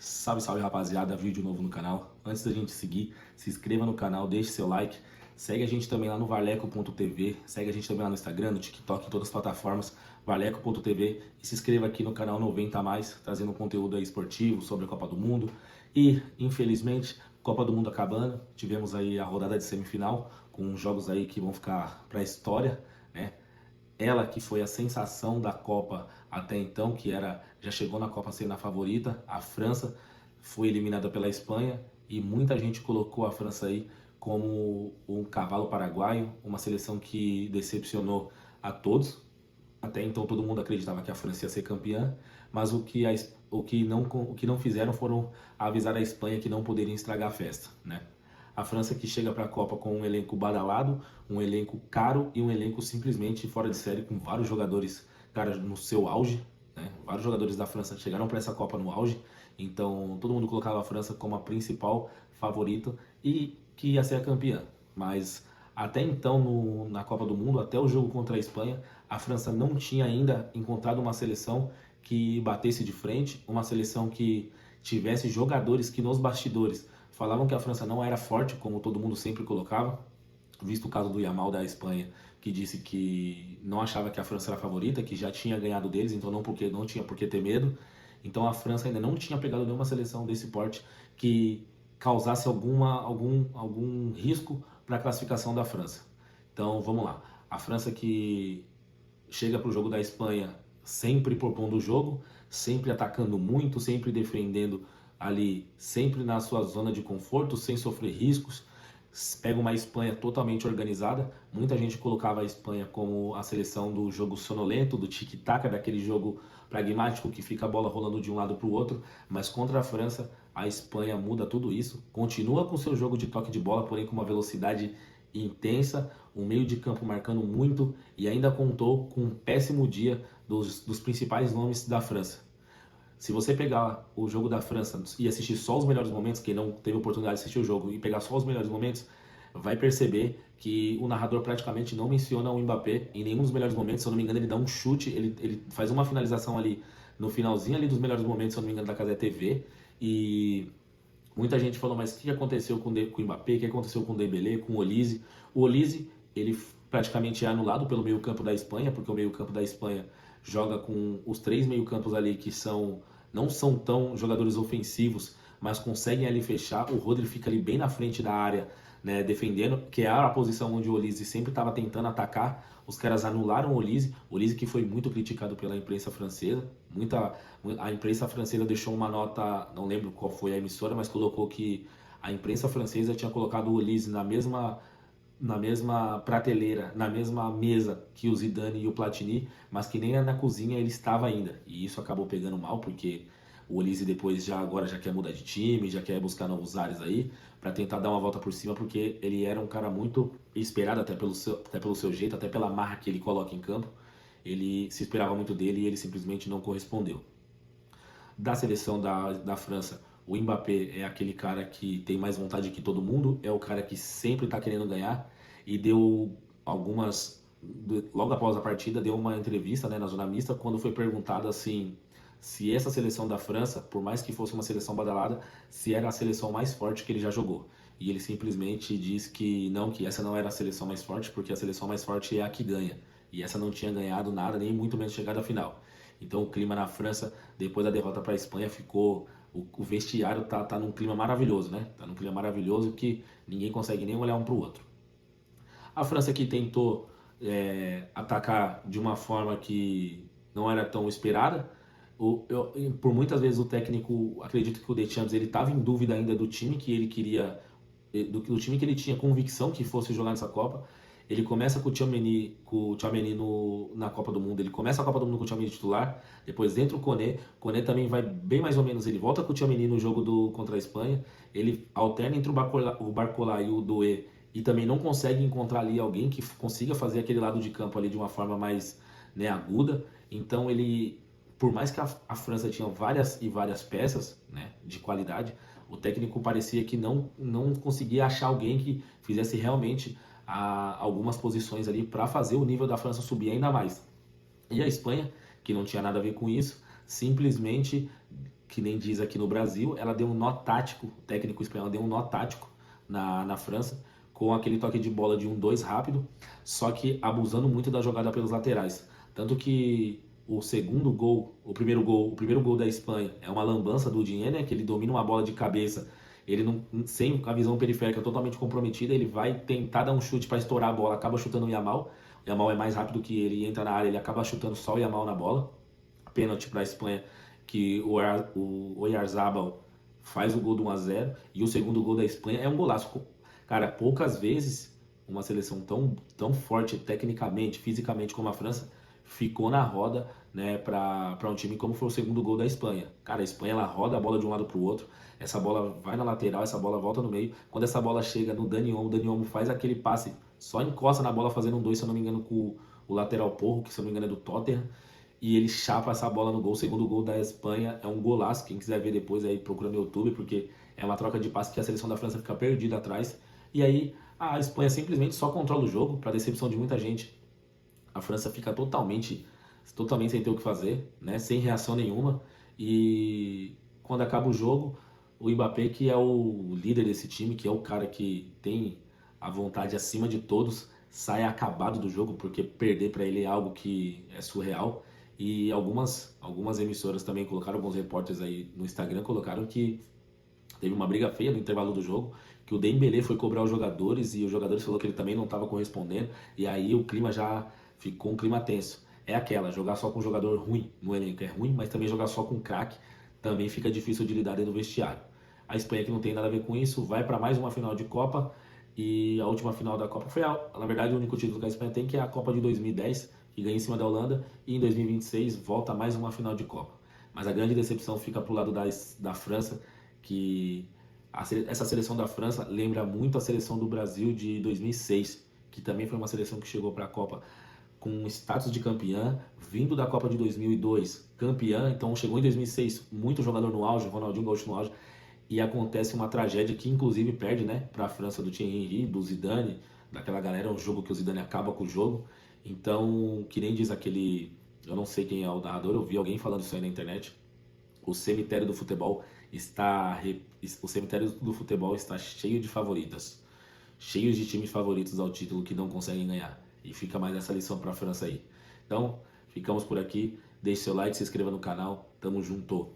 Salve, salve rapaziada, vídeo novo no canal. Antes da gente seguir, se inscreva no canal, deixe seu like. Segue a gente também lá no varleco.tv, segue a gente também lá no Instagram, no TikTok, em todas as plataformas, varleco.tv. E se inscreva aqui no canal 90 a mais, trazendo conteúdo aí esportivo sobre a Copa do Mundo. E, infelizmente, Copa do Mundo acabando, tivemos aí a rodada de semifinal, com jogos aí que vão ficar para a história, né? Ela que foi a sensação da Copa até então, já chegou na Copa sendo a favorita, a França, foi eliminada pela Espanha e muita gente colocou a França aí como um cavalo paraguaio, uma seleção que decepcionou a todos. Até então todo mundo acreditava que a França ia ser campeã, mas o que não fizeram foram avisar a Espanha que não poderiam estragar a festa, né? A França que chega para a Copa com um elenco badalado, um elenco caro e um elenco simplesmente fora de série, com vários jogadores, cara, no seu auge, né? Vários jogadores da França chegaram para essa Copa no auge, então todo mundo colocava a França como a principal favorita e que ia ser a campeã. Mas até então, na Copa do Mundo, até o jogo contra a Espanha, a França não tinha ainda encontrado uma seleção que batesse de frente, uma seleção que tivesse jogadores que nos bastidores falavam que a França não era forte, como todo mundo sempre colocava, visto o caso do Yamal da Espanha, que disse que não achava que a França era a favorita, que já tinha ganhado deles, então não tinha por que ter medo. Então a França ainda não tinha pegado nenhuma seleção desse porte que causasse algum risco para a classificação da França. Então vamos lá. A França que chega para o jogo da Espanha sempre propondo o jogo, sempre atacando muito, sempre defendendo ali, sempre na sua zona de conforto, sem sofrer riscos. Pega uma Espanha totalmente organizada. Muita gente colocava a Espanha como a seleção do jogo sonolento, do tic-tac, daquele jogo pragmático que fica a bola rolando de um lado para o outro. Mas contra a França, a Espanha muda tudo isso. Continua com seu jogo de toque de bola, porém com uma velocidade intensa, um meio de campo marcando muito e ainda contou com um péssimo dia dos principais nomes da França. Se você pegar o jogo da França e assistir só os melhores momentos, quem não teve oportunidade de assistir o jogo e pegar só os melhores momentos, vai perceber que o narrador praticamente não menciona o Mbappé em nenhum dos melhores momentos. Se eu não me engano, ele dá um chute, ele faz uma finalização ali no finalzinho ali dos melhores momentos, se eu não me engano, da Casa TV. E muita gente falou, mas o que aconteceu com o Mbappé, o que aconteceu com o Dembélé, com o Olise? O Olise, ele praticamente é anulado pelo meio-campo da Espanha, porque o meio-campo da Espanha joga com os três meio-campos ali que não são tão jogadores ofensivos, mas conseguem ali fechar. O Rodri fica ali bem na frente da área, né, defendendo, que é a posição onde o Olise sempre estava tentando atacar. Os caras anularam o Olise que foi muito criticado pela imprensa francesa. A imprensa francesa deixou uma nota, não lembro qual foi a emissora, mas colocou que a imprensa francesa tinha colocado o Olise na mesma prateleira, na mesma mesa que o Zidane e o Platini, mas que nem na cozinha ele estava ainda. E isso acabou pegando mal, porque o Olise depois agora já quer mudar de time, já quer buscar novos ares aí, para tentar dar uma volta por cima, porque ele era um cara muito esperado, até pelo seu jeito, até pela marra que ele coloca em campo. Ele se esperava muito dele e ele simplesmente não correspondeu. Da seleção da França, o Mbappé é aquele cara que tem mais vontade que todo mundo, é o cara que sempre está querendo ganhar e deu logo após a partida, deu uma entrevista, né, na zona mista, quando foi perguntado assim, se essa seleção da França, por mais que fosse uma seleção badalada, se era a seleção mais forte que ele já jogou. E ele simplesmente disse que não, que essa não era a seleção mais forte, porque a seleção mais forte é a que ganha. E essa não tinha ganhado nada, nem muito menos chegado à final. Então o clima na França, depois da derrota para a Espanha, ficou. O vestiário tá num clima maravilhoso, né? Tá num clima maravilhoso que ninguém consegue nem olhar um para o outro. A França que tentou atacar de uma forma que não era tão esperada. Por muitas vezes o técnico, acredito que o Deschamps, ele estava em dúvida ainda do time que ele queria, do time que ele tinha convicção que fosse jogar nessa Copa. Ele começa com o Tchouaméni na Copa do Mundo. Ele começa a Copa do Mundo com o Tchouaméni titular. Depois entra o Koné também vai bem mais ou menos. Ele volta com o Tchouaméni no jogo contra a Espanha. Ele alterna entre o Barcola e o Doué. E também não consegue encontrar ali alguém que consiga fazer aquele lado de campo ali de uma forma mais, né, aguda. Então por mais que a França tinha várias e várias peças, né, de qualidade, o técnico parecia que não conseguia achar alguém que fizesse realmente algumas posições ali para fazer o nível da França subir ainda mais. E a Espanha, que não tinha nada a ver com isso, simplesmente que nem diz aqui no Brasil, ela deu um nó tático, o técnico espanhol deu um nó tático na França, com aquele toque de bola de 1-2 rápido, só que abusando muito da jogada pelos laterais. Tanto que o segundo gol, o primeiro gol da Espanha é uma lambança do Digne, né, que ele domina uma bola de cabeça, ele não, sem a visão periférica totalmente comprometida, ele vai tentar dar um chute para estourar a bola, acaba chutando o Yamal. O Yamal é mais rápido que ele, entra na área, ele acaba chutando só o Yamal na bola. Pênalti para a Espanha, que o Oyarzabal faz o gol do 1-0 e o segundo gol da Espanha é um golaço. Cara, poucas vezes uma seleção tão forte tecnicamente, fisicamente como a França ficou na roda, né, para um time como foi o segundo gol da Espanha. Cara, a Espanha ela roda a bola de um lado para o outro, essa bola vai na lateral, essa bola volta no meio. Quando essa bola chega no Dani Olmo, o Dani Olmo faz aquele passe, só encosta na bola fazendo um 2, se eu não me engano, com o lateral Porro, que se eu não me engano é do Tottenham, e ele chapa essa bola no gol. O segundo gol da Espanha é um golaço. Quem quiser ver depois aí procura no YouTube, porque é uma troca de passe que a seleção da França fica perdida atrás. E aí a Espanha simplesmente só controla o jogo, para decepção de muita gente. A França fica totalmente sem ter o que fazer, né? Sem reação nenhuma. E quando acaba o jogo, o Mbappé, que é o líder desse time, que é o cara que tem a vontade acima de todos, sai acabado do jogo, porque perder para ele é algo que é surreal. E algumas emissoras também colocaram, alguns repórteres aí no Instagram colocaram que teve uma briga feia no intervalo do jogo, que o Dembélé foi cobrar os jogadores e os jogadores falou que ele também não estava correspondendo, e aí o clima já ficou um clima tenso. É aquela, jogar só com jogador ruim no elenco é ruim, mas também jogar só com craque também fica difícil de lidar dentro do vestiário. A Espanha, que não tem nada a ver com isso, vai para mais uma final de Copa, e a última final da Copa foi, na verdade, o único título que a Espanha tem, que é a Copa de 2010, que ganha em cima da Holanda, e em 2026 volta mais uma final de Copa. Mas a grande decepção fica pro lado da França, que essa seleção da França lembra muito a seleção do Brasil de 2006, que também foi uma seleção que chegou para a Copa com status de campeã, vindo da Copa de 2002, campeã, então chegou em 2006, muito jogador no auge, Ronaldinho Gaúcho no auge, e acontece uma tragédia que inclusive perde, né, para a França do Thierry Henry, do Zidane, daquela galera, um jogo que o Zidane acaba com o jogo. Então, que nem diz aquele, eu não sei quem é o narrador, eu vi alguém falando isso aí na internet, o cemitério do futebol está cheio de favoritas, cheios de times favoritos ao título que não conseguem ganhar. E fica mais essa lição para a França aí. Então, ficamos por aqui. Deixe seu like, se inscreva no canal. Tamo junto.